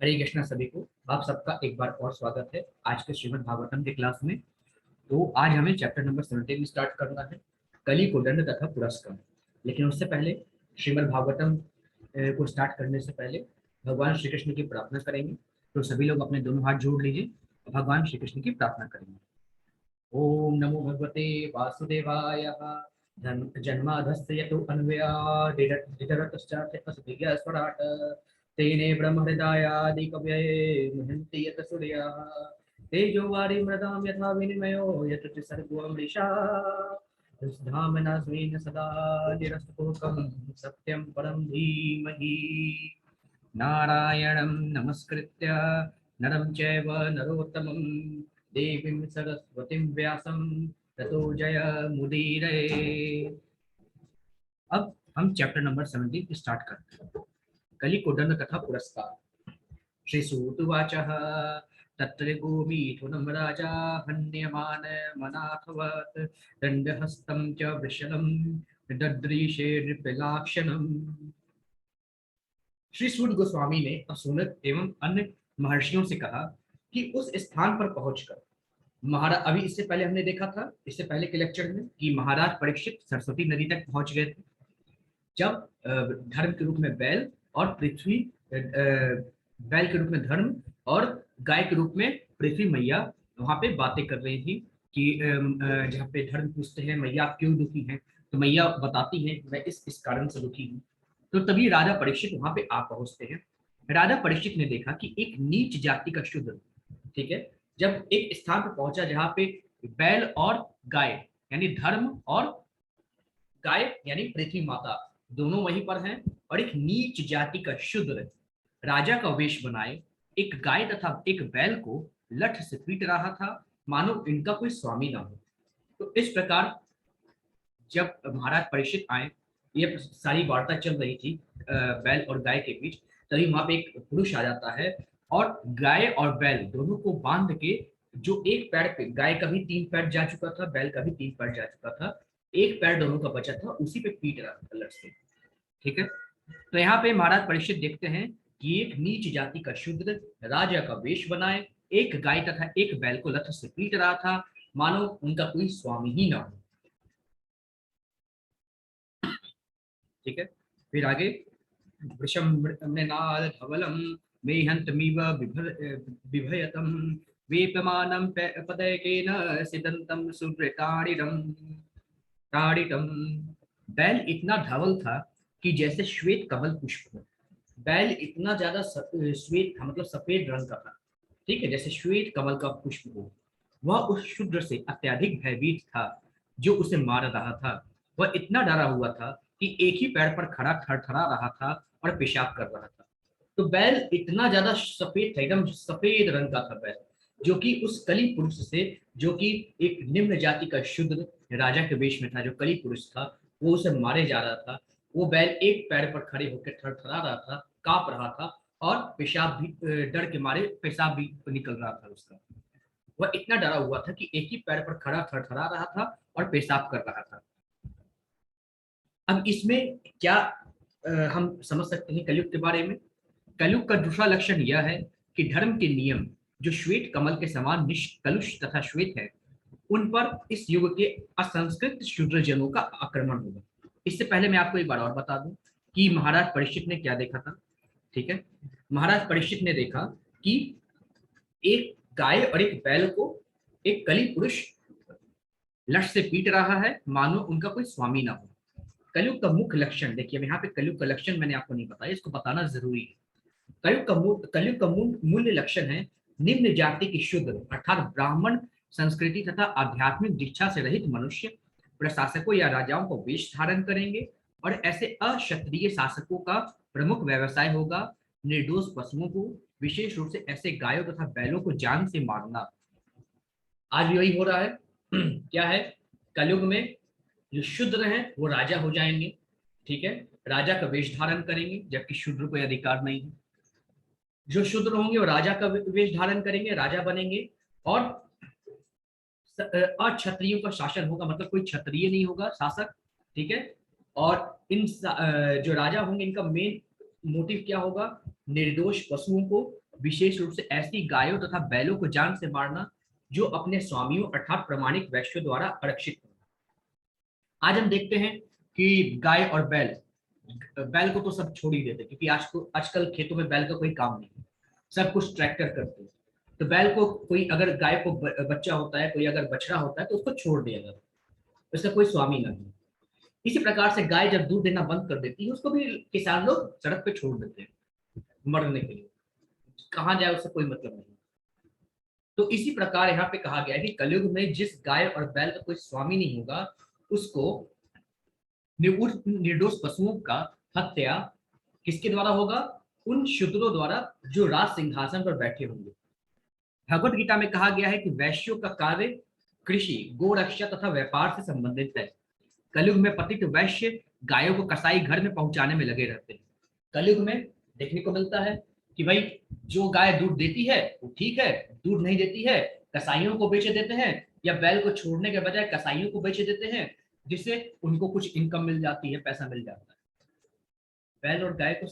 हरे कृष्णा सभी को। आप सबका एक बार और स्वागत है आज के श्रीमद् भागवतम के क्लास में। तो आज हमें चैप्टर नंबर 17 स्टार्ट करना है, कली को दंड तथा पुरस्कार। लेकिन उससे पहले श्रीमद् भागवतम को स्टार्ट करने से पहले भगवान श्री कृष्ण की प्रार्थना करेंगे। तो सभी लोग अपने दोनों हाथ जोड़ लीजिए और भगवान श्री कृष्ण की प्रार्थना करेंगे। ओम नमो भगवते वासुदेवाय। जन्माधस्य यतो अन्वयादितरतश्चार्थस्वराट् तेने ब्रह्महृदायादिकवये मुह्यन्ति यत् सूर्याः तेजो वारिमृदां यथा विनिमयो यत्र त्रिसर्गो मृषा धाम्ना स्वेन सदा निरस्तकुहकं सत्यं परं धीमहि। नारायणं नमस्कृत्य नरं चैव नरोत्तमं देवीं सरस्वतीं व्यासं ततो जयमुदीरये। अब हम चैप्टर नंबर 17 स्टार्ट करते हैं, कलि कोदंड कथा पुरस्कार। श्री सूत उवाच तत्र गोमीथुनं राजा हन्यमान मनाथवत् दण्डहस्तं च वृषलं ददृशे नृपलाक्षणम्। श्री सूत गोस्वामी ने असुनत एवं अन्य महर्षियों से कहा कि उस स्थान पर पहुंचकर महाराज, अभी इससे पहले हमने देखा था, इससे पहले के लेक्चर में, कि महाराज परीक्षित सरस्वती नदी तक पहुंच गए थे जब धर्म के रूप में बैल और पृथ्वी, बैल के रूप में धर्म और गाय के रूप में पृथ्वी मैया वहां पे बातें कर रही थी कि जहाँ पे धर्म पूछते हैं मैया आप क्यों दुखी हैं, तो मैया बताती हैं मैं इस कारण से दुखी हूँ। तो तभी राजा परीक्षित वहां पे आ पहुंचते हैं। राजा परीक्षित ने देखा कि एक नीच जाति का शूद्र, ठीक है, जब एक स्थान पर पहुंचा जहाँ पे बैल और गाय यानी धर्म और गाय यानी पृथ्वी माता दोनों वहीं पर हैं, और एक नीच जाति का शूद्र राजा का वेश बनाए एक गाय तथा एक बैल को लठ से पीट रहा था, मानो इनका कोई स्वामी ना हो। तो इस प्रकार जब महाराज परीक्षित आए, ये सारी वार्ता चल रही थी बैल और गाय के बीच, तभी वहां पे एक पुरुष आ जाता है और गाय और बैल दोनों को बांध के, जो एक पैर पे, गाय का भी 3 पैर जा चुका था, बैल का भी 3 पैर जा चुका था, एक पैर दोनों का बचा था, उसी पे पीट रहा था लठ से। ठीक है। तो यहाँ पे महाराज परीक्षित देखते हैं कि एक नीच जाति का शूद्र राजा का वेश बनाए एक गाय तथा एक बैल को लठ से पीट रहा था, मानो उनका कोई स्वामी ही ना हो। ठीक है। फिर आगे, वृषम मृणाल धवलम मेहंतमिव बिभयतम वेपमानं पदयकेन सिदन्तं सुवृताडिरं ताडितम। बैल इतना धवल था कि जैसे श्वेत कमल पुष्प हो। बैल इतना ज्यादा श्वेत था, मतलब सफेद रंग का था, ठीक है, जैसे श्वेत कमल का पुष्प हो। वह उस शूद्र से अत्यधिक भयभीत था जो उसे मार रहा था। वह इतना डरा हुआ था कि एक ही पैर पर खड़ा थरथरा रहा था और पेशाब कर रहा था। तो बैल इतना ज्यादा सफेद था, एकदम सफेद रंग का था बैल, जो कि उस कली पुरुष से, जो कि एक निम्न जाति का शूद्र राजा के वेश में था, जो कली पुरुष था, वो उसे मारे जा रहा था। वो बैल एक पैर पर खड़े होकर थरथरा रहा था, कांप रहा था, और पेशाब भी, डर के मारे पेशाब भी निकल रहा था उसका। वह इतना डरा हुआ था कि एक ही पैर पर खड़ा थरथरा रहा था और पेशाब कर रहा था। अब इसमें क्या हम समझ सकते हैं कलयुग के बारे में? कलयुग का दूसरा लक्षण यह है कि धर्म के नियम जो श्वेत कमल के समान निष्कलुष तथा श्वेत है, उन पर इस युग के असंस्कृत शूद्रजनों का आक्रमण होगा। इससे पहले मैं आपको एक बार और बता दूं कि महाराज परीक्षित ने क्या देखा था। ठीक है। महाराज परीक्षित ने देखा कि एक गाय और एक बैल को एक कली पुरुष लठ से पीट रहा है, मानो उनका कोई स्वामी ना हो। कलयुग का मुख्य लक्षण देखिए, यहाँ पे कलयुग का लक्षण मैंने आपको नहीं बताया, इसको बताना जरूरी है। कलयुग का मूल्य लक्षण है निम्न जाति की शूद्र अर्थात ब्राह्मण संस्कृति तथा आध्यात्मिक दीक्षा से रहित मनुष्य प्रशासकों या राजाओं को वेश धारण करेंगे, और ऐसे अक्षत्रिय शासकों का प्रमुख व्यवसाय होगा निर्दोष पशुओं को, विशेष रूप से ऐसे गायों तथा बैलों को जान से मारना। आज भी वही हो रहा है। क्या है, कलयुग में जो शूद्र हैं वो राजा हो जाएंगे, ठीक है, राजा का वेश धारण करेंगे, जबकि शूद्र को अधिकार नहीं है। जो शूद्र होंगे वो राजा का वेश धारण करेंगे, राजा बनेंगे, और अक्षत्रियों का शासन होगा, मतलब कोई क्षत्रिय नहीं होगा शासक। ठीक है। और जो राजा होंगे इनका मेन मोटिव क्या होगा, निर्दोष पशुओं को विशेष रूप से ऐसी गायों तथा बैलों को जान से मारना जो अपने स्वामियों अर्थात प्रमाणिक वैश्यों द्वारा आरक्षित होना। आज हम देखते हैं कि गाय और बैल, बैल को तो सब छोड़ ही देते क्योंकि आजकल खेतों में बैल का कोई काम नहीं है, सब कुछ ट्रैक्टर करते हैं। तो बैल को कोई अगर गाय को बच्चा होता है, कोई अगर बछड़ा होता है तो उसको छोड़ दिया जाता है, उसका कोई स्वामी नहीं। इसी प्रकार से गाय जब दूध देना बंद कर देती है उसको भी किसान लोग सड़क पे छोड़ देते हैं मरने के लिए, कहाँ जाए उससे कोई मतलब नहीं। तो इसी प्रकार यहाँ पे कहा गया है कि कलयुग में जिस गाय और बैल का कोई स्वामी नहीं होगा उसको निर्दोष पशुओं का हत्या किसके द्वारा होगा? उन शूद्रों द्वारा जो राज सिंहासन पर बैठे होंगे। भगवत गीता में कहा गया है कि वैश्यों का कार्य कृषि, गोरक्षा तथा व्यापार से संबंधित है। कलयुग में पतित वैश्य गायों को कसाई घर में पहुंचाने में लगे रहते हैं। कलयुग में देखने को मिलता है कि भाई जो गाय दूध देती है वो ठीक है, दूध नहीं देती है कसाईयों को बेच देते हैं, या बैल को छोड़ने के बजाय कसाईयों को बेच देते हैं, जिससे उनको कुछ इनकम मिल जाती है, पैसा मिल जाता है। बैल और गाय को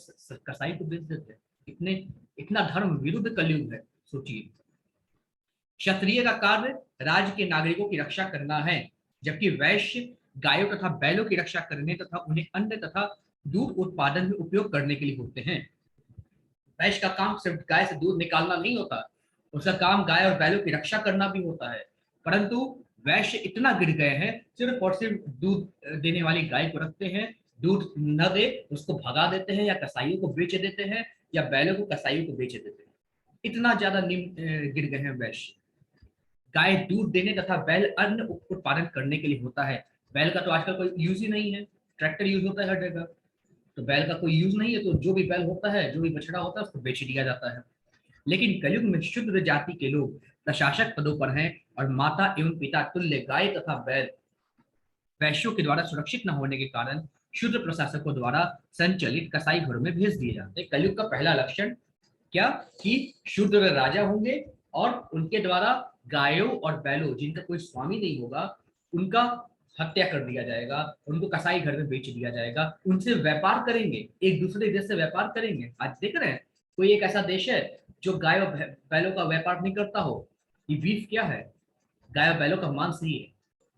कसाई को बेच देते हैं। इतने इतना धर्म विरुद्ध कलयुग है, सोचिए। क्षत्रिय का कार्य राज्य के नागरिकों की रक्षा करना है, जबकि वैश्य गायों तथा बैलों की रक्षा करने तथा उन्हें अन्न तथा दूध उत्पादन में उपयोग करने के लिए होते हैं। वैश्य का काम सिर्फ गाय से दूध निकालना नहीं होता, उसका काम गाय और बैलों की रक्षा करना भी होता है। परंतु वैश्य इतना गिर गए हैं, सिर्फ और सिर्फ दूध देने वाली गाय को रखते हैं, दूध न दे उसको भगा देते हैं या कसाईयों को बेच देते हैं, या बैलों को कसाईयों को बेच देते हैं। इतना ज्यादा निम्न गिर गए हैं वैश्य। गाय दूध देने तथा बैल अन्न उत्पादन करने के लिए होता है। बैल का तो आजकल कोई यूज ही नहीं है, ट्रैक्टर यूज होता है हर जगह, तो बैल का कोई यूज नहीं है, तो जो भी बैल होता है, जो भी बछड़ा होता है उसको बेच दिया जाता है। लेकिन कलयुग में शूद्र जाति के लोग प्रशासक पदों पर हैं और माता एवं पिता तुल्य गाय तथा बैल वैश्यों के द्वारा सुरक्षित न होने के कारण शूद्र प्रशासकों द्वारा संचालित कसाई घरों में भेज दिए जाते हैं। कलयुग का पहला लक्षण क्या? कि शूद्र राजा होंगे और उनके द्वारा गायों और बैलों जिनका कोई स्वामी नहीं होगा उनका हत्या कर दिया जाएगा, उनको कसाई घर में बेच दिया जाएगा, उनसे व्यापार करेंगे, एक दूसरे देश से व्यापार करेंगे। आज देख रहे हैं कोई एक ऐसा देश है जो गाय और बैलों का व्यापार नहीं करता हो। ये बीफ क्या है? गाय और बैलों का मांस ही है,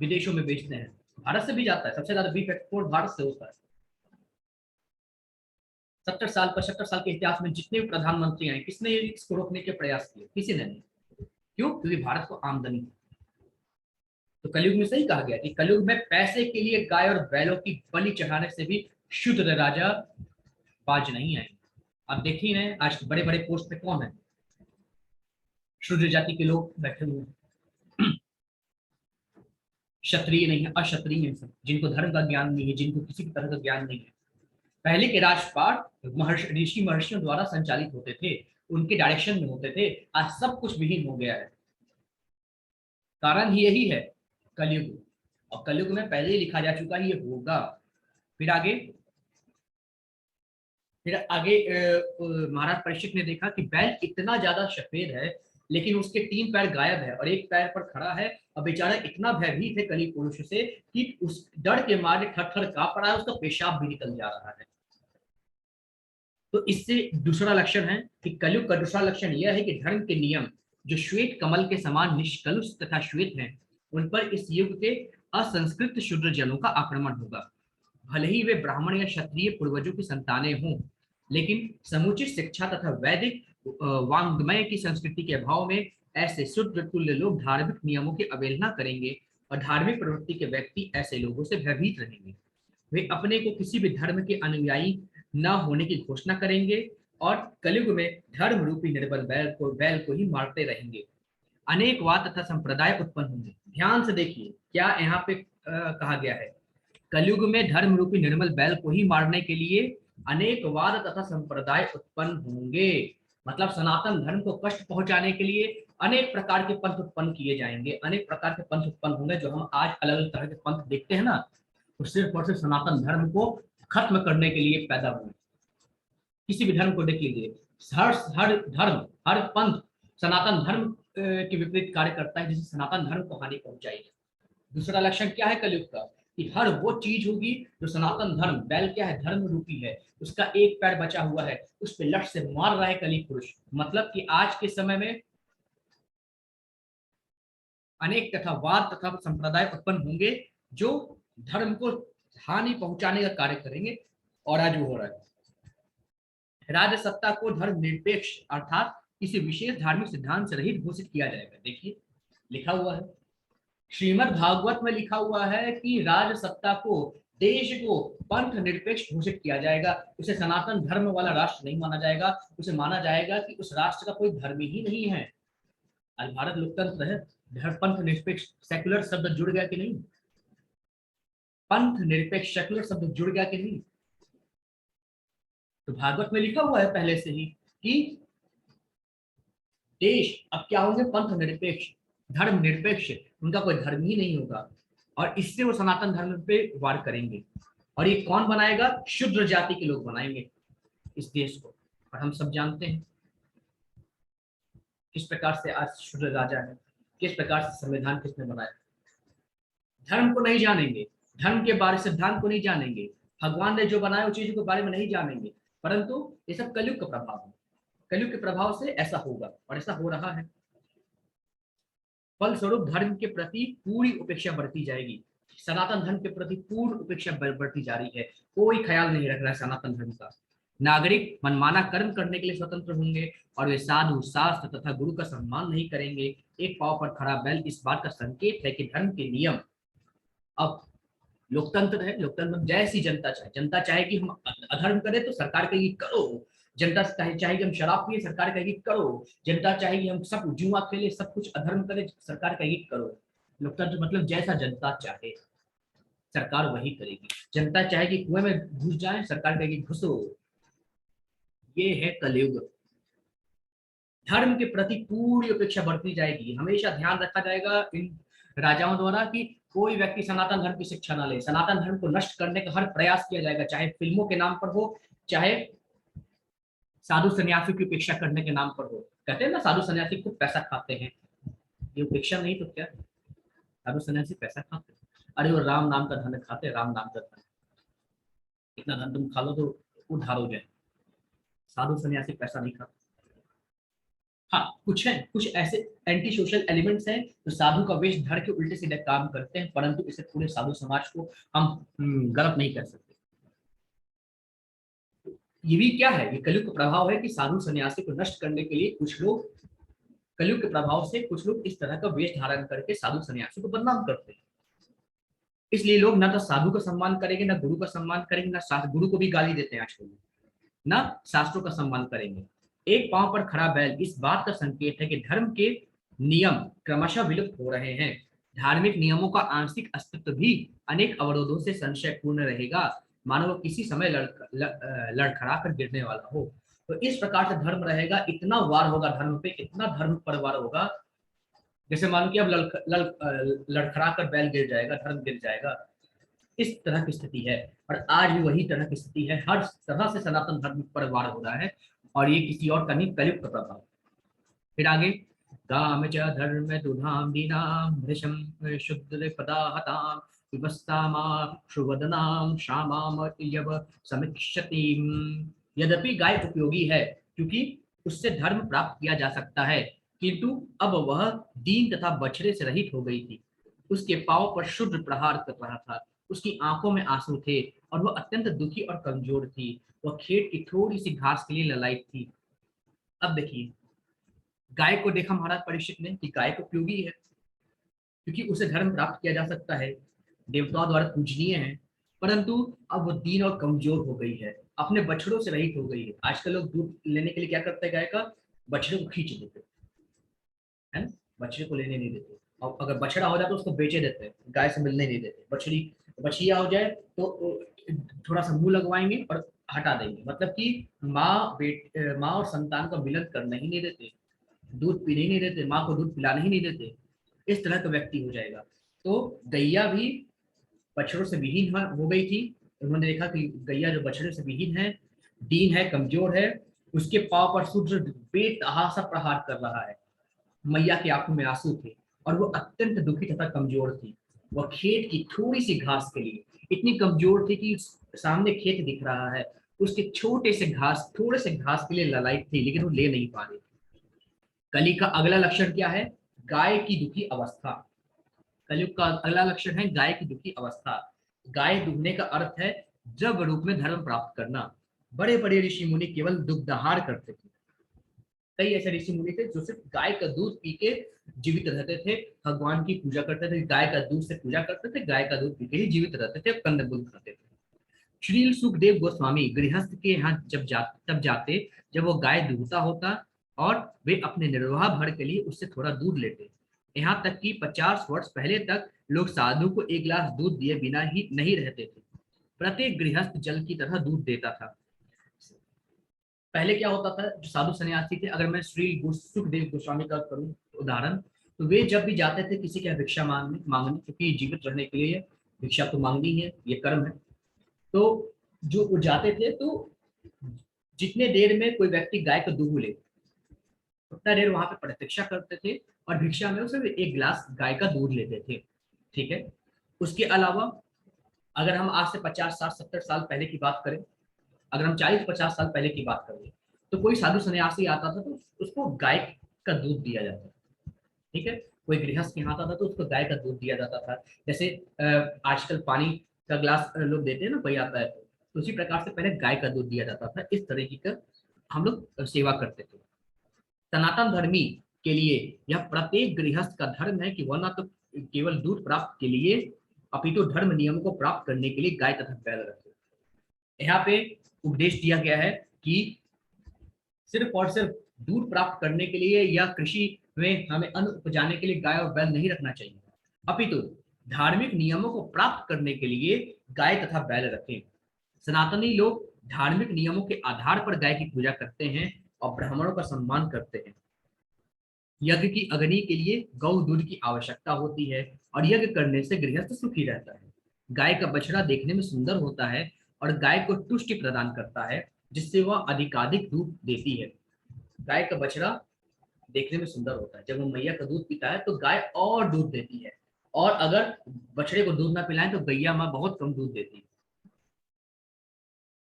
विदेशों में बेचते हैं, भारत से भी जाता है, सबसे ज्यादा बीफ एक्सपोर्ट भारत से होता है। 70 साल 75 साल के इतिहास में जितने भी प्रधानमंत्री आए किसने इसको रोकने के प्रयास किए? किसी ने नहीं। क्यों? क्योंकि भारत को आमदनी। तो कलयुग में सही कहा गया कि कलयुग में पैसे के लिए गाय और बैलों की बलि चढ़ाने से भी शुद्ध राजा बाज नहीं आए। आप देखिए ना आज बड़े बड़े पोस्ट पे कौन है? शुद्ध जाति के लोग बैठे हुए हैं, क्षत्रिय नहीं है, अक्षत्रिय है सब, जिनको धर्म का ज्ञान नहीं है, जिनको किसी भी तरह का ज्ञान नहीं है। पहले के राजपाट ऋषि महर्षियों द्वारा संचालित होते थे, उनके डायरेक्शन में होते थे। आज सब कुछ विहीन हो गया है, कारण ही यही है कलयुग। और कलयुग में पहले ही लिखा जा चुका है ये होगा। फिर आगे महाराज परीक्षित ने देखा कि बैल इतना ज्यादा सफेद है लेकिन उसके 3 पैर गायब है और एक पैर पर खड़ा है, और बेचारा इतना भयभीत है कली पुरुष से कि उस डर के मारे थर थर कांप रहा है, उसका पेशाब भी निकल जा रहा है। तो इससे दूसरा लक्षण है कि कलयुग का दूसरा लक्षण यह है कि धर्म के नियम जो श्वेत कमल के समान निष्कलुष तथा श्वेत हैं, उन पर इस युग के असंस्कृत शूद्र जनों का आक्रमण होगा। भले ही वे ब्राह्मण या क्षत्रिय पूर्वजों की संतानें हों, लेकिन समुचित शिक्षा तथा वैदिक वांग्मय की संस्कृति के अभाव में ऐसे शुद्ध तुल्य लोग धार्मिक नियमों की अवहेलना करेंगे और धार्मिक प्रवृत्ति के व्यक्ति ऐसे लोगों से भयभीत रहेंगे। वे अपने को किसी भी धर्म के अनुयायी न होने की घोषणा करेंगे और कलयुग में धर्म रूपी निर्बल बैल को ही मारते रहेंगे। अनेकवाद तथा संप्रदाय उत्पन्न होंगे। ध्यान से देखिए क्या यहाँ पे कहा गया है। कलयुग में धर्म रूपी निर्मल बैल को ही मारने के लिए अनेकवाद तथा संप्रदाय उत्पन्न होंगे। मतलब सनातन धर्म को कष्ट पहुंचाने के लिए अनेक प्रकार के पंथ उत्पन्न किए जाएंगे, अनेक प्रकार के पंथ उत्पन्न होंगे। जो हम आज अलग अलग तरह के पंथ देखते हैं ना, तो सिर्फ और सिर्फ सनातन धर्म को खत्म करने के लिए पैदा हुए। किसी भी धर्म को देख लीजिए, हर धर्म, हर पंथ सनातन धर्म के विपरीत कार्य करता है, जिससे सनातन धर्म को हानि पहुंचाई है। दूसरा लक्षण क्या है कलयुग का? कि हर वो चीज होगी जो सनातन धर्म, बैल क्या है, धर्म रूपी है, उसका एक पैर बचा हुआ है, उस पे लठ से मार रहा है कली पुरुष। मतलब कि आज के समय में अनेक तथा वाद तथा संप्रदाय उत्पन्न होंगे जो धर्म को हानि पहुंचाने का कार्य करेंगे, और आज वो हो रहा है। राज्य सत्ता को धर्म निरपेक्ष अर्थात किसी विशेष धार्मिक सिद्धांत से रहित घोषित किया जाएगा। देखिए लिखा हुआ है, श्रीमद् भागवत में लिखा हुआ है कि राज सत्ता को, देश को पंथ निरपेक्ष घोषित किया जाएगा। उसे सनातन धर्म वाला राष्ट्र नहीं माना जाएगा, उसे माना जाएगा कि उस राष्ट्र का कोई धर्म ही नहीं है। आज भारत लोकतंत्र है, धर्म पंथ निरपेक्ष सेक्युलर शब्द जुड़ गया कि नहीं? पंथ निरपेक्ष सेक्युलर शब्द जुड़ गया कि नहीं? तो भागवत में लिखा हुआ है पहले से ही कि देश अब क्या होंगे, पंथ निरपेक्ष, धर्म निरपेक्ष, उनका कोई धर्म ही नहीं होगा, और इससे वो सनातन धर्म पे वार करेंगे। और ये कौन बनाएगा? शूद्र जाति के लोग बनाएंगे इस देश को। और हम सब जानते हैं किस प्रकार से आज शूद्र राजा है, किस प्रकार से संविधान किसने बनाया। धर्म को नहीं जानेंगे, धर्म के बारे सिद्धांत को नहीं जानेंगे, भगवान ने जो बनाया उस चीज के बारे में नहीं जानेंगे, परंतु ये सब कलयुग का प्रभाव है। कलयुग के प्रभाव से ऐसा होगा और ऐसा हो रहा है। फलस्वरूप धर्म के प्रति पूरी उपेक्षा बढ़ती जाएगी, सनातन धर्म के प्रति पूर्ण उपेक्षा बढ़ती जा रही है। कोई ख्याल नहीं रख रहा है सनातन धर्म का। नागरिक मनमाना कर्म करने के लिए स्वतंत्र होंगे और वे साधु शास्त्र तथा गुरु का सम्मान नहीं करेंगे। एक पांव पर खड़ा बैल इस बात का संकेत है कि धर्म के नियम, अब लोकतंत्र है, लोकतंत्र में जैसी जनता चाहे, जनता चाहे कि हम अधर्म करें तो सरकार कहेगी करो, जनता चाहे कि हम शराब पिए, सरकार कहेगी करो, जनता चाहे कि हम सब जुआ खेले, सब कुछ अधर्म करें, सरकार कहेगी करो। लोकतंत्र मतलब जैसा जनता चाहे सरकार वही करेगी। जनता चाहे कि कुएं में घुस जाए, सरकार कहेगी घुसो। ये है कलयुग। धर्म के प्रति पूरी उपेक्षा बढ़ती जाएगी। हमेशा ध्यान रखा जाएगा इन राजाओं द्वारा कि कोई व्यक्ति सनातन धर्म की शिक्षा ना ले। सनातन धर्म को नष्ट करने का हर प्रयास किया जाएगा, चाहे फिल्मों के नाम पर हो, चाहे साधु सन्यासी की उपेक्षा करने के नाम पर हो। कहते हैं ना साधु सन्यासी खूब पैसा खाते हैं, ये उपेक्षा नहीं तो क्या? साधु सन्यासी पैसा खाते हैं। अरे वो राम नाम का धन खाते, राम नाम का धन, इतना धन तुम खा लो तो उधार हो जाए। साधु सन्यासी पैसा नहीं खाते। हाँ कुछ है, कुछ ऐसे एंटी सोशल एलिमेंट्स हैं जो साधु का वेश धर के उल्टे सीधे काम करते हैं, परंतु इसे पूरे साधु समाज को हम गलत नहीं कर सकते। ये भी क्या है, ये कलयुग का प्रभाव है कि साधु सन्यासी को नष्ट करने के लिए कुछ लोग, कलयुग के प्रभाव से कुछ लोग इस तरह का वेश धारण करके साधु सन्यासी को बदनाम करते हैं। इसलिए लोग ना तो साधु का सम्मान करेंगे, ना गुरु का सम्मान करेंगे, ना शास्त्र, गुरु को भी गाली देते हैं आजकल, ना शास्त्रों का सम्मान करेंगे। एक पांव पर खड़ा बैल इस बात का संकेत है कि धर्म के नियम क्रमशः विलुप्त हो रहे हैं। धार्मिक नियमों का आंशिक अस्तित्व भी अनेक अवरोधों से संशयपूर्ण रहेगा, मानो वो किसी समय लड़खड़ा कर गिरने वाला हो। तो इस प्रकार से धर्म रहेगा, इतना वार होगा धर्म पे, इतना धर्म पर वार होगा, जैसे मानो कि अब लड़खड़ा कर बैल गिर जाएगा, धर्म गिर जाएगा। इस तरह की स्थिति है, और आज भी वही तरह की स्थिति है। हर तरह से सनातन धर्म पर वार हो रहा है, और ये किसी और का नहीं, कलयुग का प्रभाव। फिर आगे, गाम च धर्म दुधाम दीनाम भृशम शुद्ध पदाहताम विवस्तामा शुवदनाम शामाम यव समीक्षतीम। यद्यपि गाय उपयोगी है क्योंकि उससे धर्म प्राप्त किया जा सकता है, किंतु अब वह दीन तथा बछड़े से रहित हो गई थी। उसके पांव पर शुद्ध प्रहार कर रहा था, उसकी आंखों में आंसू थे और वह अत्यंत दुखी और कमजोर थी। वह खेत की थोड़ी सी घास के लिए ललायत थी। अब देखिए, गाय को देखा महाराज परीक्षित ने कि गाय को उपयोगी है क्योंकि उसे धर्म प्राप्त किया जा सकता है, देवताओं द्वारा पूजनीय है, परंतु अब वो दीन और कमजोर हो गई है, अपने बछड़ों से रहित हो गई है। आजकल लोग दूध लेने के लिए क्या करते हैं, गाय का बछड़े को खींच देते है ना, बछड़े को लेने नहीं देते, और अगर बछड़ा हो जाए तो उसको बेचे देते हैं, गाय से मिलने नहीं देते। बछिया हो जाए तो थोड़ा सा मुंह लगवाएंगे और हटा देंगे, मतलब कि माँ और संतान का मिलन करना ही नहीं देते, दूध पीने ही नहीं देते, माँ को दूध पिलाने ही नहीं देते। इस तरह का व्यक्ति हो जाएगा। तो गैया भी बछड़ों से विहीन हो गई थी। उन्होंने देखा कि गैया जो बछड़े से विहीन है, दीन है, कमजोर है, उसके पांव पर सूर्य बेतहासा प्रहार कर रहा है। मैया की आंखों में आंसू थे और वो अत्यंत दुखी तथा कमजोर थी। वह खेत की थोड़ी सी घास के लिए इतनी कमजोर थी कि सामने खेत दिख रहा है, उसके छोटे से घास, थोड़े से घास के लिए ललायत थी, लेकिन वो ले नहीं पा रही। कली का अगला लक्षण क्या है? गाय की दुखी अवस्था। कलयुग का अगला लक्षण है गाय की दुखी अवस्था। गाय दुखने का अर्थ है जब रूप में धर्म प्राप्त करना। बड़े बड़े ऋषि मुनि केवल दुग्धाहार करते थे। कई ऐसे ऋषि मुनि थे जो सिर्फ गाय का दूध पी के जीवित रहते थे, भगवान की पूजा करते थे, गाय का दूध से पूजा करते थे, गाय का दूध पी के ही जीवित रहते थे, कंद मूल खाते थे। श्री सुखदेव गोस्वामी गृहस्थ के यहाँ तब जाते जब वो गाय दूहता होता, और वे अपने निर्वाह भर के लिए उससे थोड़ा दूध लेते। यहाँ तक कि 50 वर्ष पहले तक लोग साधु को एक गिलास दूध दिए बिना ही नहीं रहते थे। प्रत्येक गृहस्थ जल की तरह दूध देता था। पहले क्या होता था, जो साधु सन्यासी थे, अगर मैं श्री सुखदेव गोस्वामी का करूं उदाहरण, तो वे जब भी जाते थे किसी के यहाँ भिक्षा मांगने, क्योंकि जीवित रहने के लिए भिक्षा तो मांगनी है, ये कर्म है। तो जो वो जाते थे, तो जितने देर में कोई व्यक्ति गाय का दूध ले, उतना देर वहां पे प्रतीक्षा करते थे, और भिक्षा में सिर्फ एक गिलास गाय का दूध लेते थे। ठीक है। उसके अलावा अगर हम आज से 50 60 70 साल पहले की बात करें, अगर हम 40 50 साल पहले की बात करें, तो कोई साधु सन्यासी आता था तो उसको गाय का दूध दिया जाता था। ठीक है। कोई गृहस्थ के यहाँ आता था तो उसको गाय का दूध दिया जाता था। जैसे आजकल पानी का ग्लास लोग देते हैं ना, कोई आता है तो उसी प्रकार से पहले गाय का दूध दिया जाता था। इस तरीके का हम लोग सेवा करते थे। सनातन धर्मी के लिए यह प्रत्येक गृहस्थ का धर्म है कि वह न तो केवल दूध प्राप्त के लिए, अपितु धर्म नियम को प्राप्त करने के लिए गाय तथा बैल रखे। यहाँ पे उपदेश दिया गया है कि सिर्फ और सिर्फ दूध प्राप्त करने के लिए या कृषि में हमें अन्न उपजाने के लिए गाय और बैल नहीं रखना चाहिए, अपितु धार्मिक नियमों को प्राप्त करने के लिए गाय तथा बैल रखें। सनातनी लोग धार्मिक नियमों के आधार पर गाय की पूजा करते हैं और ब्राह्मणों का सम्मान करते हैं। यज्ञ की अग्नि के लिए गौ दूध की आवश्यकता होती है, और यज्ञ करने से गृहस्थ सुखी रहता है। गाय का बछड़ा देखने में सुंदर होता है और गाय को तुष्टि प्रदान करता है, जिससे वह अधिकाधिक दूध देती है। गाय का बछड़ा देखने में सुंदर होता है, जब वो मैया का दूध पीता है तो गाय और दूध देती है, और अगर बछड़े को दूध ना पिलाएं तो गैया माँ बहुत कम दूध देती है।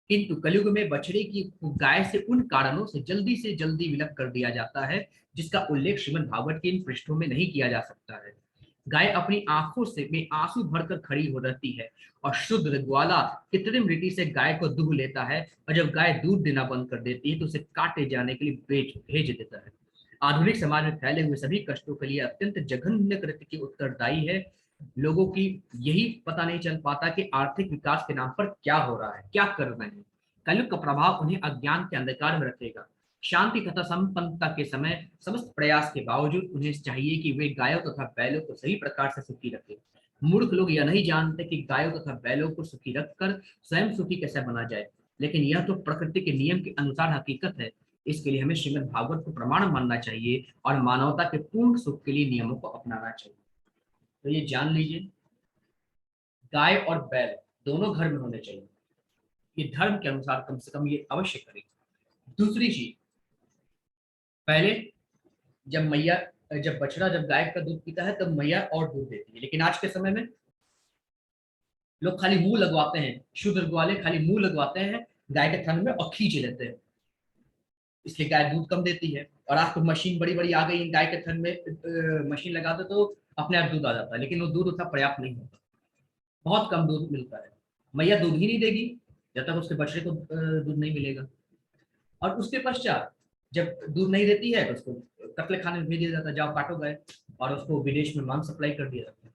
किंतु कलयुग में बछड़े की गाय से उन कारणों से जल्दी विलग कर दिया जाता है जिसका उल्लेख श्रीमद् भागवत के इन पृष्ठों में नहीं किया जा सकता है। गाय अपनी आंखों से में आंसू भरकर खड़ी हो रहती है, और शुद्ध ग्वाला कृत्रिम रीति से गाय को दूह लेता है, और जब गाय दूध देना बंद कर देती है तो उसे काटे जाने के लिए भेज देता है। आधुनिक समाज में फैले हुए सभी कष्टों के लिए अत्यंत जघन्य कृत्य की उत्तरदायी है। लोगों की यही पता नहीं चल पाता कि आर्थिक विकास के नाम पर क्या हो रहा है, क्या कर रहे हैं। कलयुग का प्रभाव उन्हें अज्ञान के अंधकार में रखेगा। शांति तथा संपन्नता के समय समस्त प्रयास के बावजूद उन्हें चाहिए कि वे गायों तथा बैलों को सही प्रकार से सुखी रखें। मूर्ख लोग यह नहीं जानते कि गायों तथा बैलों को सुखी रखकर स्वयं सुखी कैसे बना जाए, लेकिन यह तो प्रकृति के नियम के अनुसार हकीकत है। इसके लिए हमें श्रीमद् भागवत को प्रमाण मानना चाहिए और मानवता के पूर्ण सुख के लिए नियमों को अपनाना चाहिए। तो ये जान लीजिए, गाय और बैल दोनों घर में होने चाहिए। ये धर्म के अनुसार कम से कम ये अवश्य करें। दूसरी चीज, पहले जब बछड़ा जब गाय का दूध पीता है तब मैया और दूध देती है, लेकिन आज के समय में लोग खाली मुंह लगवाते हैं, शुद्ध वाले खाली मुंह लगवाते हैं गाय के थन में और खींच लेते हैं, इसलिए गाय दूध कम देती है। और आज तो मशीन बड़ी बड़ी आ गई, गाय के थन में मशीन लगा दो तो अपने आप दूध आ जाता है, लेकिन वो दूध उतना पर्याप्त नहीं होता, बहुत कम दूध मिलता है। मैया दूध ही नहीं देगी जब तक उसके बछड़े को दूध नहीं मिलेगा। और उसके पश्चात जब दूध नहीं देती है तो उसको कत्ले खाने में भेज दिया जाता है, जाओ काटो गए, और उसको विदेश में मांस सप्लाई कर दिया जाता है।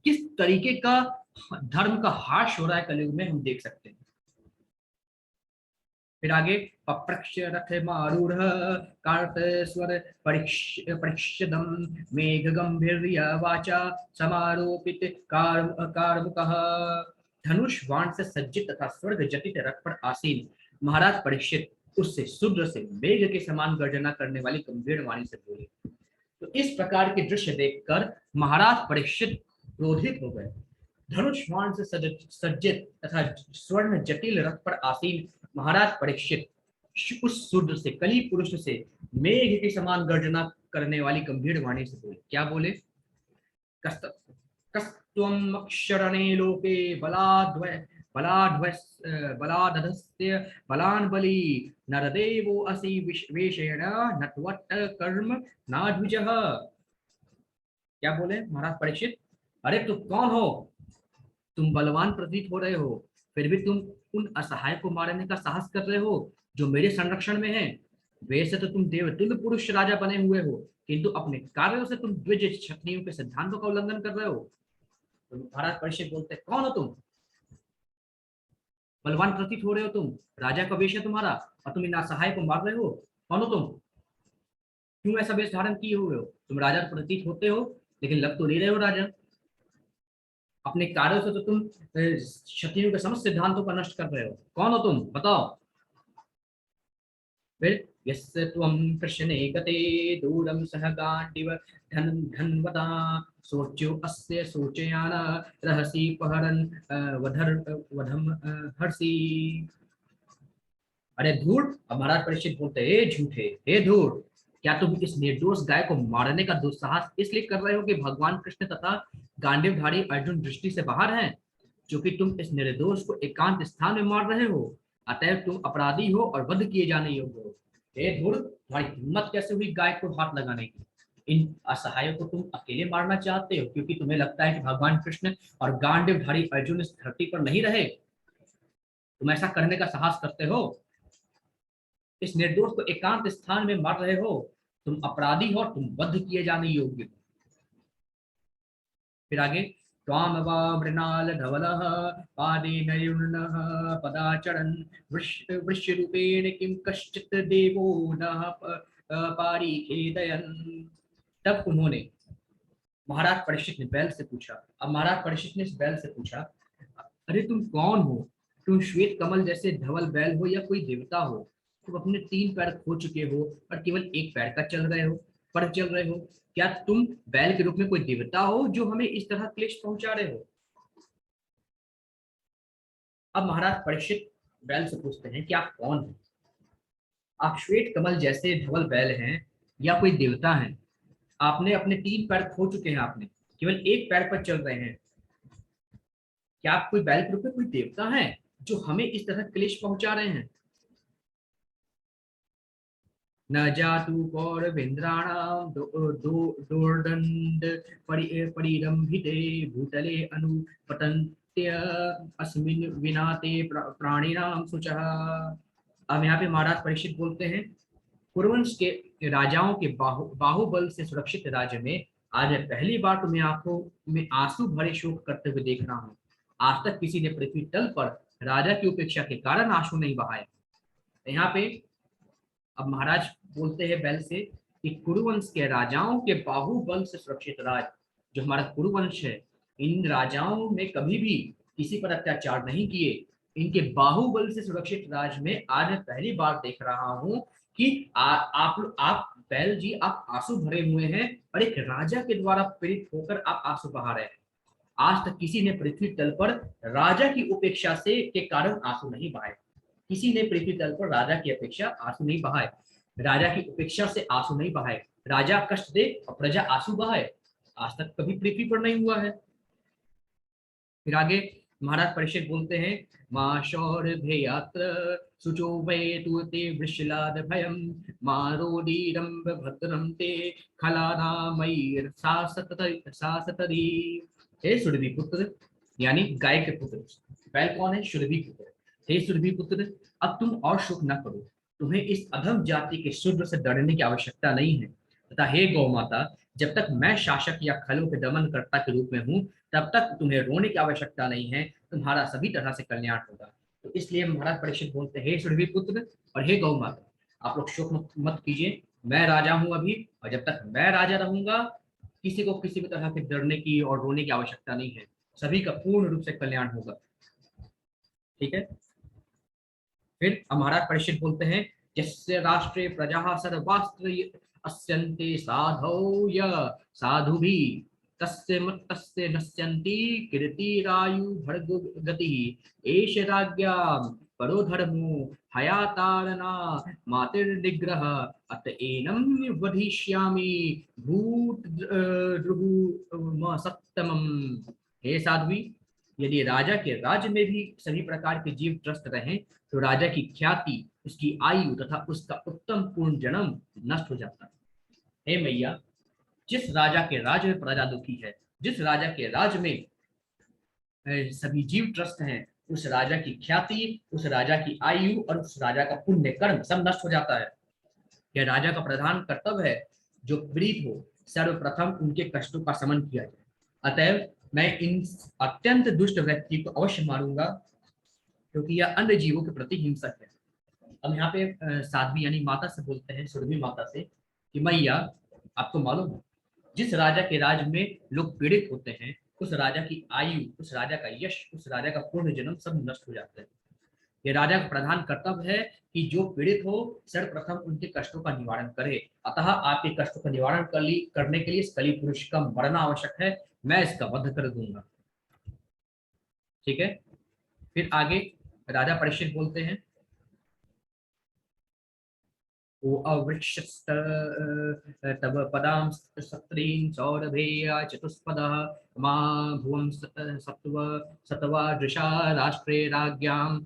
किस तरीके का धर्म का हाश हो रहा है कलयुग में, हम देख सकते हैं। फिर आगे, पप्रक्ष रथ मारूढ़ कार्तस्वर परीक्षदम मेघ गंभीर वाचा समारोपित कारमुकः। धनुष बाण से सज्जित तथा स्वर्ग जटित रथ पर आसीन महाराज परीक्षित उससे शुद्र से मेघ के समान गर्जना करने वाली गंभीर वाणी से बोले। तो इस प्रकार के दृश्य देखकर महाराज परीक्षित क्रोधित हो गए। धनुष बाण से सज्जित तथा स्वर्ण जटिल रथ पर आसीन महाराज परीक्षित उस शूद्र से, कली पुरुष से मेघ के समान गर्जना करने वाली गंभीर वाणी से बोले। क्या बोले? कस्त्वम् अक्षरणे लोके बलाधस्य बलान् बली नरदेवो असि वेशेण नटवट कर्म नाद्विजः। क्या बोले महाराज परीक्षित, अरे तुम कौन हो? तुम बलवान प्रतीत हो रहे हो, फिर भी तुम उन असहाय को मारने का साहस कर रहे हो जो मेरे संरक्षण में है। वैसे तो तुम देवतुल्य पुरुष राजा बने हुए हो, किंतु अपने कार्यों से तुम द्विज क्षत्रियों के सिद्धांतों का उल्लंघन कर रहे हो। तो महाराज परीक्षित बोलते, कौन हो तुम? बलवान प्रतीत हो रहे हो तुम, राजा का वेश है तुम्हारा, और तुम इन असहाय को मार रहे हो। कौन हो तुम? क्यों ऐसा वेश धारण किए हुए हो? तुम राजा प्रतीत होते हो, लेकिन लग तो नहीं रहे हो राजा। अपने कार्यों से तो तुम क्षत्रियों के समस्त सिद्धांतों का नष्ट कर रहे हो। कौन हो तुम, बताओ। फिर यस्य त्वं कृष्णे गते दूरं सह गांडीव धन्वता सोच्यो अस्य सोचयान रहसि पहरन वधम हर्षि। अरे धूर्त! अब महाराज परीक्षित बोलते, हे झूठे, हे धूर्त, क्या तुम इस निर्दोष गाय को मारने का दुस्साहस इसलिए कर रहे हो कि भगवान कृष्ण तथा गांडीवधारी अर्जुन दृष्टि से बाहर हैं? क्योंकि तुम इस निर्दोष को एकांत स्थान में मार रहे हो, अतएव तुम अपराधी हो और वध किए जाने योग्य हो। हे धूर्त, तुम्हारी हिम्मत कैसे हुई गाय को हाथ लगाने की? इन असहायों को तुम अकेले मारना चाहते हो क्योंकि तुम्हें लगता है कि भगवान कृष्ण और गांडीवधारी अर्जुन इस धरती पर नहीं रहे। तुम ऐसा करने का साहस करते हो, इस निर्दोष को एकांत स्थान में मार रहे हो। तुम अपराधी हो, तुम वध किए जाने योग्य हो। फिर आगे, त्वाम वा मृणाल धवलः पादेन युर्णः पदाचरन् वृषरूपेण किं कश्चित् देवो नः पारिखेदयन्। तब उन्होंने, महाराज परीक्षित ने बैल से पूछा, अब महाराज परीक्षित ने इस बैल से पूछा, अरे तुम कौन हो? तुम श्वेत कमल जैसे धवल बैल हो या कोई देवता हो? तुम अपने 3 पैर खो चुके हो और केवल एक पैर का चल रहे हो, पर चल रहे हो। क्या तुम बैल के रूप में कोई देवता हो जो हमें इस तरह क्लेश पहुंचा रहे हो? अब महाराज परीक्षित बैल से पूछते हैं कि आप कौन हैं? आप श्वेत कमल जैसे धवल बैल हैं या कोई देवता हैं? आपने अपने 3 पैर खो चुके हैं, आपने केवल एक पैर पर चल रहे हैं। क्या आप कोई बैल के रूप में कोई देवता हैं जो हमें इस तरह क्लेश पहुंचा रहे हैं? न जातु कौरवेन्द्राणां दोर्दंड परिरंभिते भूतले अनुपतन्त्य अस्मिन् विनाते प्राणिनां शुचः। अब यहाँ पे महाराज परीक्षित बोलते हैं, कुरुवंश के राजाओं के बाहुबल से सुरक्षित राज्य में आज मैं पहली बार तुम्हें आंखों में आंसू भरे शोक करते हुए देख रहा हूँ। आज तक किसी ने पृथ्वी तल पर राजा की उपेक्षा के कारण आंसू नहीं बहाए। यहाँ पे अब महाराज बोलते हैं बैल से कि कुरुवंश के राजाओं के बाहुबल से सुरक्षित राज्य, जो हमारा कुरुवंश है, इन राजाओं ने कभी भी किसी पर अत्याचार नहीं किए। इनके बाहुबल से सुरक्षित राज्य में आज मैं पहली बार देख रहा हूँ कि आप बैल जी, आप आंसू भरे हुए हैं और एक राजा के द्वारा पीड़ित होकर आप आंसू बहा रहे हैं। आज तक किसी ने पृथ्वी तल पर राजा की उपेक्षा से के कारण आंसू नहीं बहाए। किसी ने पृथ्वी तल पर राजा की अपेक्षा आंसू नहीं बहाए, राजा की उपेक्षा से आंसू नहीं बहाए। राजा कष्ट दे और प्रजा आंसू बहाए, आज तक कभी पृथ्वी पर नहीं हुआ है। फिर आगे महाराज परीक्षित बोलते हैं, मां शौरभेयात्र सुचो वै तुते वृषलाद भयम मारोदीरंब भद्रम ते खलानामयीर सासतरी। हे सुरभि पुत्र, यानी गाय के पुत्र। बैल कौन है? सुरभि पुत्र। हे सुरभि पुत्र, अब तुम और शोक न करो। तुम्हें इस अधम जाति के शूद्र से डरने की आवश्यकता नहीं है। तथा हे गौ माता, जब तक मैं शासक या खलों के दमनकर्ता के रूप में हूँ, तब तक तुम्हें रोने की आवश्यकता नहीं है। तुम्हारा सभी तरह से कल्याण होगा। तो इसलिए महाराज परीक्षित बोलते हैं, हे सुरभि पुत्र और हे गौ माता, आप लोग शोक मत कीजिए। मैं राजा हूं अभी, और जब तक मैं राजा रहूंगा, किसी को किसी भी तरह के डरने की और रोने की आवश्यकता नहीं है। सभी का पूर्ण रूप से कल्याण होगा। ठीक है। फिर महाराज परीक्षित बोलते हैं, यस्य राष्ट्रे प्रजा सर्वास्त्र अस्यन्ते साधो य साधु भी तस्य मत्तस्य नश्यन्ति कीर्तिरायु भर्गगतिः एष राज्ञां परो धर्मो हयातारना मातिर्निग्रह अत एनं वधिष्यामि भूत द्रुः सप्तमम्। हे साध्वी, यदि राजा के राज्य में भी सभी प्रकार के जीव त्रस्त रहें तो राजा की ख्याति, उसकी आयु तथा उसका उत्तम पूर्ण जन्म नष्ट हो जाता है। हे मैया, जिस राजा के राज्य में प्रजा दुखी है, जिस राजा के राज्य में सभी जीव त्रस्त हैं, उस राजा की ख्याति, उस राजा की आयु और उस राजा का पुण्य कर्म सब नष्ट हो जाता है। यह राजा का प्रधान कर्तव्य है, जो पीड़ित हो सर्वप्रथम उनके कष्टों का शमन किया जाए। अतएव मैं इन अत्यंत दुष्ट व्यक्ति को अवश्य मारूंगा, क्योंकि यह अन्य जीवों के प्रति हिंसक है। अब यहाँ पे साध्वी यानी माता से बोलते हैं, सुरभि माता से, कि मैया, आपको मालूम है जिस राजा के राज्य में लोग पीड़ित होते हैं, उस राजा की आयु, उस राजा का यश, उस राजा का पूर्ण जन्म सब नष्ट हो जाते हैं। ये राजा का प्रधान कर्तव्य है कि जो पीड़ित हो सर्वप्रथम उनके कष्टों का निवारण करे। अतः आपके कष्टों का निवारण करने के लिए इस कली पुरुष का मरना आवश्यक है। मैं इसका वध कर दूंगा। ठीक है, फिर आगे राजा परीक्षित बोलते हैं, ओ अवृक्षस्त तव पदां सत्रीं सौरभेया चतुष्पदः मां भुवं सत्व सत्वादृशा राष्ट्रे राज्ञां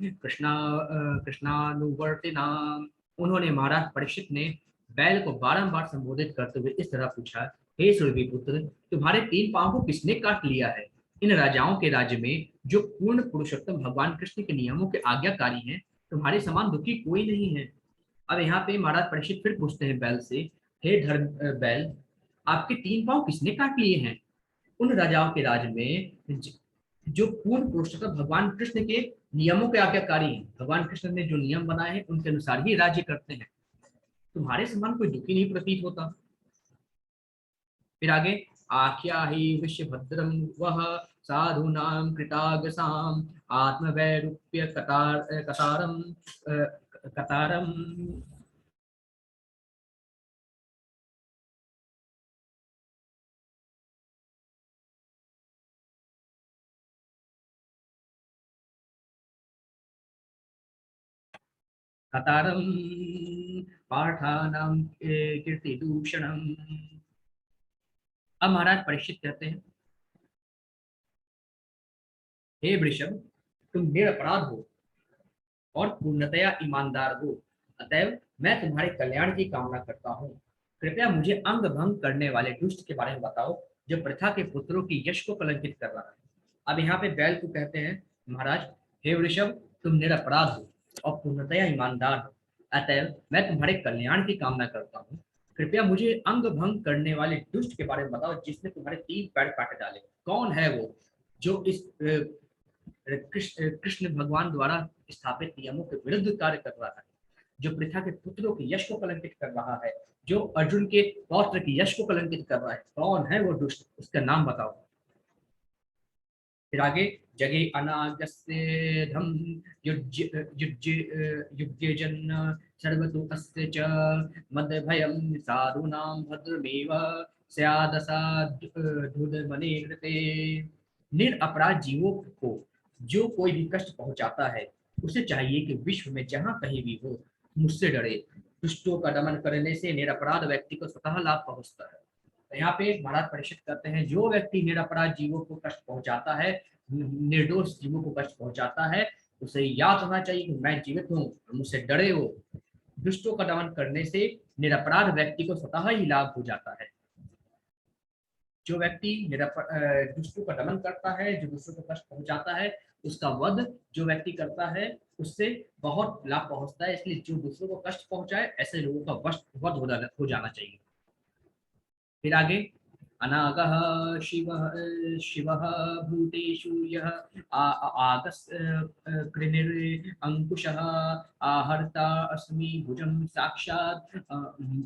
कृष्णानुवर्तिनाम्। उन्होंने महाराज परीक्षित ने बैल को बारंबार संबोधित करते हुए इस तरह पूछा, हे सुरभि पुत्र, तुम्हारे 3 पांव को किसने काट लिया है? इन राजाओं के राज्य में जो पूर्ण पुरुषोत्तम भगवान कृष्ण के नियमों के आज्ञाकारी हैं, तुम्हारे समान दुखी कोई नहीं है। अब यहाँ पे महाराज परीक्षित फिर पूछते हैं बैल से, हे धर्म बैल, आपके 3 पांव किसने काट लिए हैं? उन राजाओं के राज्य में जो पूर्ण पुरुषोत्तम भगवान कृष्ण के नियमों के आज्ञाकारी हैं, भगवान कृष्ण ने जो नियम बनाए हैं उनके अनुसार ही राज्य करते हैं, तुम्हारे समान कोई दुखी नहीं प्रतीत होता। फिर आगे, आख्या ही विश्वभद्रम वह साधुनाम कृतागसाम आत्मवैरूप्य कतारम कतारम कतारम पाठानाम कीर्तिदूषणम। अब महाराज परीक्षित कहते हैं, हे वृषभ, तुम निरपराध हो और पूर्णतया ईमानदार हो, अतएव मैं तुम्हारे कल्याण की कामना करता हूँ। कृपया मुझे अंग भंग करने वाले दुष्ट के बारे में बताओ, जो प्रथा के पुत्रों की यश को कलंकित कर रहा है। अब यहाँ पे बैल को कहते हैं, महाराज, हे वृषभ, तुम निरपराध हो और पूर्णतया ईमानदार हो, अतएव मैं तुम्हारे कल्याण की कामना करता हूँ। कृपया मुझे अंग भंग करने वाले दुष्ट के बारे में बताओ, जिसने तुम्हारे 3 पैर काट डाले। कौन है वो जो इस कृष्ण भगवान द्वारा स्थापित नियमों के विरुद्ध कार्य कर रहा है, जो पृथा के पुत्रों के यश को कलंकित कर रहा है, जो अर्जुन के पौत्र की यश को कलंकित कर रहा है? कौन है वो दुष्ट, उसका नाम बताओ। फिर आगे, जगे अनागस्य धम युज्य जन सर्वतो अस्य च मद भयं साधूनां भद्रमेव स्यादसाधुर्मने कृते। निरपराध जीवों को जो कोई भी कष्ट पहुंचाता है, उसे चाहिए कि विश्व में जहां कहीं भी हो मुझसे डरे। दुष्टों का दमन करने से निरपराध व्यक्ति को स्वतः लाभ पहुंचता है। तो यहाँ पे महाराज परीक्षित करते हैं, जो व्यक्ति निरपराध जीवों को कष्ट पहुंचाता है, निर्दोष जीवों को कष्ट पहुंचाता है, उसे याद होना चाहिए कि मैं जीवित हूँ और मुझसे डरे हो। दुष्टों का दमन करने से निरपराध व्यक्ति को स्वतः ही लाभ हो जाता है। जो व्यक्ति दुष्टों का दमन करता है, जो दूसरों को कष्ट पहुंचाता है, उसका वध जो व्यक्ति करता है उससे बहुत लाभ पहुंचता है। इसलिए जो दूसरों को कष्ट पहुंचाए, ऐसे लोगों का वध हो जाना चाहिए। फिर आगे, अनागः शिवः शिवः भूतेषु यः आगस् कृनिरंकुशः आहर्ता अस्मि भुजं साक्षात्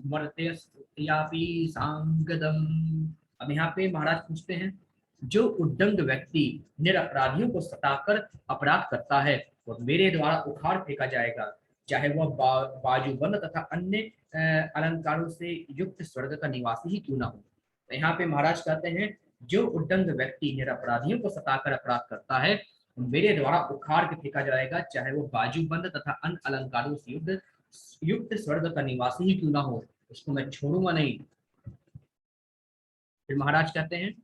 मर्त्यस्यापि सांगदम्। अब यहाँ पे महाराज पूछते हैं, जो उद्दंड व्यक्ति निरपराधियों को सताकर अपराध करता है, वो मेरे द्वारा उखाड़ फेंका जाएगा, चाहे वह बाजूबंद तथा अन्य अलंकारों से युक्त स्वर्ग का निवासी ही क्यों ना हो। तो यहाँ पे महाराज कहते हैं, जो उद्दंड व्यक्ति निरपराधियों को सताकर अपराध करता है मेरे द्वारा उखाड़ के फेंका जाएगा, चाहे वो बाजूबंद तथा अन्य अलंकारों से युक्त स्वर्ग का निवासी ही क्यों ना हो, उसको मैं छोड़ूंगा नहीं। फिर महाराज कहते हैं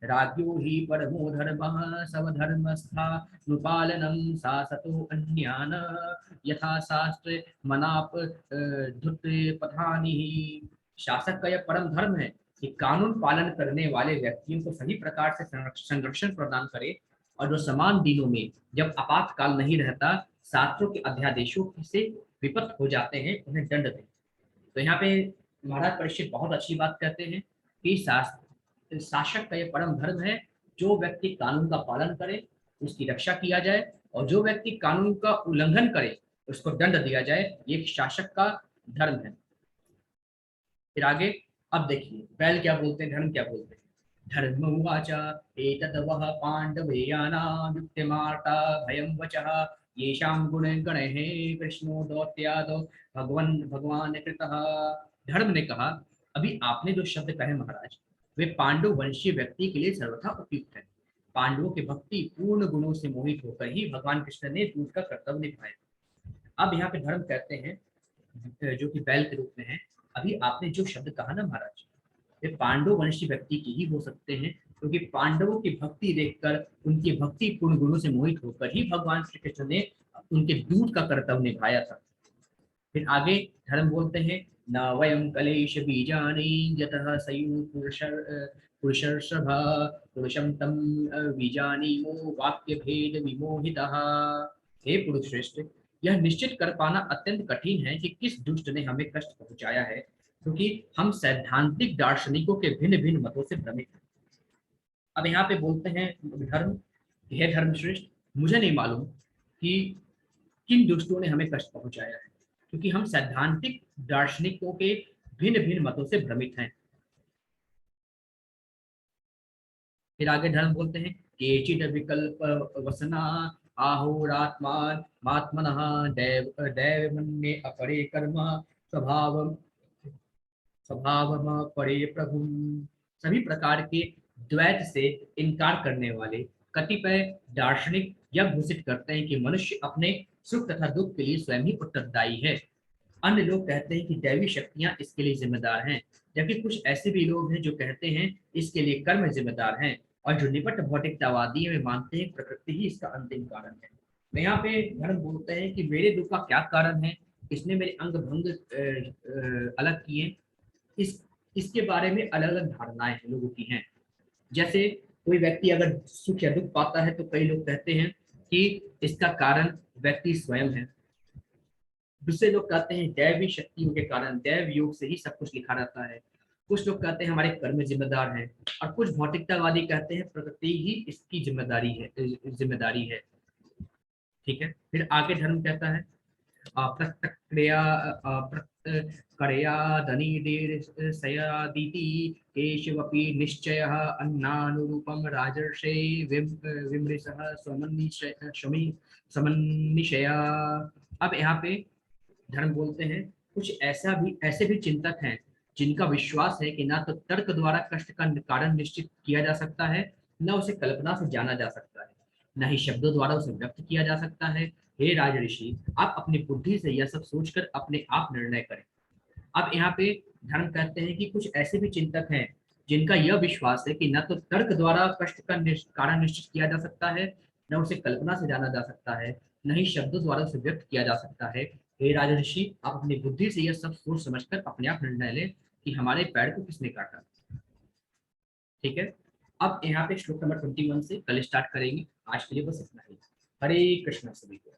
राज्यो हि परमो धर्मः स्वधर्मस्थानुपालनं शासतो अन्यान् यथा शास्त्र मनाप धुत पठानि। शासक का यह परम धर्म है कि कानून पालन करने वाले व्यक्तियों को सही प्रकार से संरक्षण प्रदान करे और जो समान दिनों में जब आपातकाल नहीं रहता शास्त्रों के अध्यादेशों से विपत हो जाते हैं उन्हें दंड दे। तो यहाँ पे महाराज परीक्षित बहुत अच्छी बात कहते हैं कि शासक का यह परम धर्म है, जो व्यक्ति कानून का पालन करे उसकी रक्षा किया जाए और जो व्यक्ति कानून का उल्लंघन करे उसको दंड दिया जाए, ये शासक का धर्म है। फिर आगे अब देखिए बैल क्या बोलते हैं, धर्म क्या बोलते हैं। धर्म उवाच एतद् वः पाण्डवेयानां युक्तिमार्ता भयं वचः येषां गुणगणैः कृष्णो दौत्यादौ भगवान कृतः। धर्म ने कहा अभी आपने जो शब्द कहे महाराज वे पांडव वंशीय व्यक्ति के लिए सर्वथा उपयुक्त है। पांडवों के भक्ति पूर्ण गुणों से मोहित होकर ही भगवान कृष्ण ने दूत का कर्तव्य निभाया। अब यहाँ पे धर्म कहते हैं जो कि बैल के रूप में है। अभी आपने जो शब्द कहा ना महाराज वे पांडव वंशी व्यक्ति की ही हो सकते हैं, क्योंकि पांडवों की भक्ति देखकर उनकी भक्ति पूर्ण गुणों से मोहित होकर ही भगवान श्री कृष्ण ने उनके दूत का कर्तव्य निभाया था। फिर आगे धर्म बोलते हैं न वयं कलेश बीजानि यतः सयु पुरुषर्षभ पुरुषं तम बीजानीमो वाक्य भेद विमोहितः। हे पुरुष श्रेष्ठ, यह निश्चित कर पाना अत्यंत कठिन है कि किस दुष्ट ने हमें कष्ट पहुंचाया है, क्योंकि हम सैद्धांतिक दार्शनिकों के भिन्न भिन्न मतों से भ्रमित हैं। अब यहाँ पे बोलते हैं धर्म, हे धर्म श्रेष्ठ, मुझे नहीं मालूम कि किन दुष्टों ने हमें कष्ट पहुंचाया है, क्योंकि हम सैद्धांतिक दार्शनिकों के भिन्न भिन्न मतों से भ्रमित हैं। फिर आगे धर्म बोलते हैं केचिद विकल्प वसना आहोरात्मान मात्मनः दैव दैवमन्ये अपरे कर्म स्वभाव स्वभाव परे प्रभु। सभी प्रकार के द्वैत से इनकार करने वाले कतिपय दार्शनिक यह घोषित करते हैं कि मनुष्य अपने सुख तथा दुख के लिए स्वयं ही उत्तरदायी है। अन्य लोग कहते हैं कि दैवी शक्तियां इसके लिए जिम्मेदार हैं, जबकि कुछ ऐसे भी लोग हैं जो कहते हैं इसके लिए कर्म जिम्मेदार हैं, और जो निपट भौतिकतावादी में मानते हैं प्रकृति ही इसका अंतिम कारण है। तो यहाँ पे धर्म बोलते हैं कि मेरे दुख का क्या कारण है, इसने मेरे अंग भंग अलग किए, इसके बारे में अलग अलग धारणाएं लोगों की हैं। जैसे कोई व्यक्ति अगर सुख या दुख पाता है तो कई लोग कहते हैं कि इसका कारण व्यक्ति स्वयं है। दूसरे लोग कहते हैं दैवी शक्तियों के कारण, दैव योग से ही सब कुछ लिखा रहता है। कुछ लोग कहते हैं हमारे कर्म जिम्मेदार हैं, और कुछ भौतिकतावादी कहते हैं प्रकृति ही इसकी जिम्मेदारी है। ठीक है। फिर आगे धर्म कहता है केशवपि निश्चयः अन्नानुरूपं राजर्षे विमृशः समन्निशया। अब यहाँ पे धर्म बोलते हैं कुछ ऐसे भी चिंतक हैं जिनका विश्वास है कि ना तो तर्क द्वारा कष्ट का कारण निश्चित किया जा सकता है, न उसे कल्पना से जाना जा सकता है, न ही शब्दों द्वारा उसे व्यक्त किया जा सकता है। हे राजऋषि, आप अपनी बुद्धि से यह सब सोचकर अपने आप निर्णय करें। अब यहाँ पे धर्म कहते हैं कि कुछ ऐसे भी चिंतक हैं जिनका यह विश्वास है कि न तो तर्क द्वारा कष्ट का कारण निश्चित किया जा सकता है, न उसे कल्पना से जाना जा सकता है, न ही शब्दों द्वारा उसे व्यक्त किया जा सकता है। हे राजऋषि, आप अपनी बुद्धि से यह सब सोच समझकर अपने आप निर्णय लें कि हमारे पैर को किसने काटा। ठीक है। अब यहाँ पे श्लोक नंबर 21 से कल स्टार्ट करेंगे। आज के लिए बस इतना ही। हरे कृष्ण सभी को।